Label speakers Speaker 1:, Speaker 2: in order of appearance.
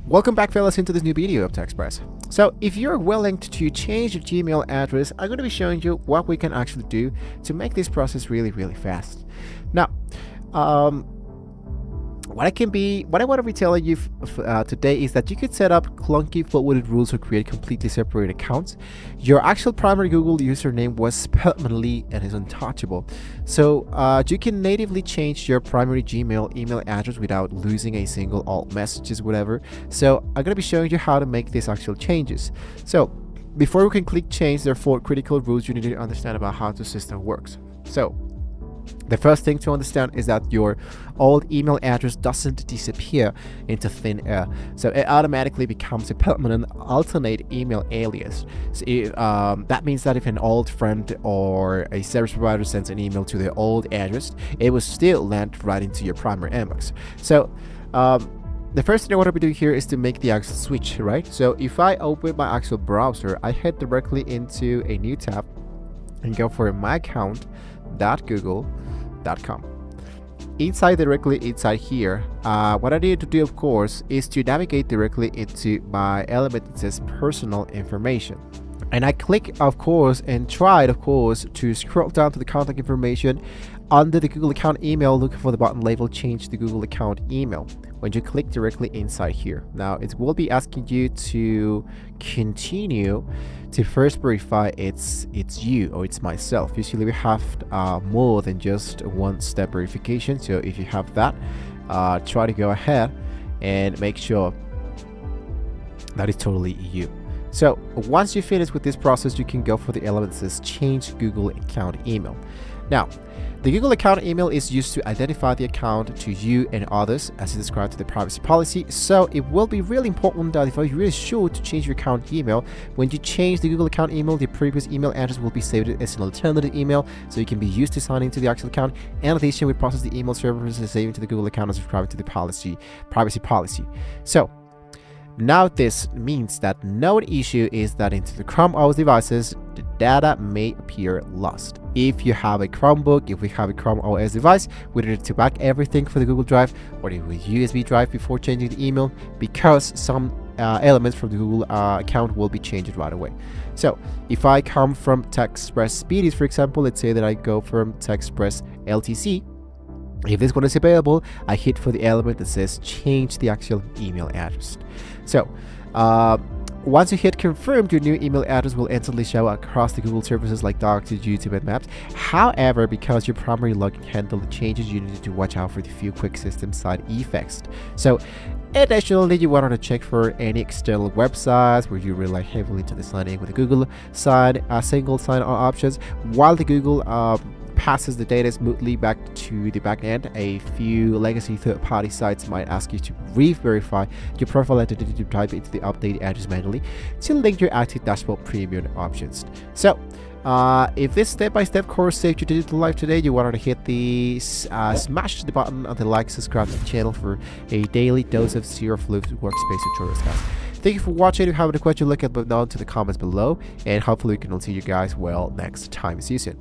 Speaker 1: Welcome back, fellas, into this new video of TechExpress. So if you're willing to change your Gmail address, I'm going to be showing you what we can actually do to make this process really fast. Now, what I want to be telling you today is that you could set up clunky forwarded rules or create completely separate accounts. Your actual primary Google username was permanently and is untouchable. So you can natively change your primary Gmail email address without losing a single alt messages, whatever. So I'm going to be showing you how to make these actual changes. So before we can click change, there are 4 critical rules you need to understand about how the system works. So the first thing to understand is that your old email address doesn't disappear into thin air. So it automatically becomes a permanent alternate email alias. So that means that if an old friend or a service provider sends an email to their old address, it will still land right into your primary inbox. So the first thing I want to be doing here is to make the actual switch, right? So if I open my actual browser, I head directly into a new tab and go for my account.google.com. Directly inside here, what I need to do, of course, is to navigate directly into my element that says personal information. And I click, of course, and try, of course, to scroll down to the contact information. Under the Google account email, look for the button labeled change the Google account email. When you click directly inside here, now it will be asking you to continue to first verify it's you or it's myself. Usually we have more than just one step verification. So if you have that, try to go ahead and make sure that it's totally you. So once you finish with this process, you can go for the element that says change Google account email. Now, the Google account email is used to identify the account to you and others as described to the privacy policy. So it will be really important that if you're really sure to change your account email, when you change the Google account email, the previous email address will be saved as an alternative email, so you can be used to sign into the actual account. In addition, we process the email services and saving to the Google account as described to the privacy policy. So now this means that no issue is that into the Chrome OS devices, the data may appear lost. If you have a Chromebook, if we have a Chrome OS device, we need to back everything for the Google Drive or the USB drive before changing the email, because some elements from the Google account will be changed right away. So if I come from TechExpress Speedies, for example, let's say that I go from TechExpress LTC. If this one is available, I hit for the element that says change the actual email address. So once you hit confirm, your new email address will instantly show across the Google services like Docs, YouTube, and Maps. However, because your primary login handle changes, you need to watch out for the few quick system side effects. So additionally, you want to check for any external websites where you rely heavily to the signing with the Google sign, single sign-on options, while the Google passes the data smoothly back to the backend. A few legacy third-party sites might ask you to re-verify your profile identity to type into the updated address manually to link your active dashboard premium options. So if this step-by-step course saved your digital life today, you wanted to hit the smash the button on the like, subscribe to the channel for a daily dose of Zero Fluid workspace tutorials, guys. Thank you for watching. If you have any questions, look down to the comments below, and hopefully we can see you guys well next time. See you soon.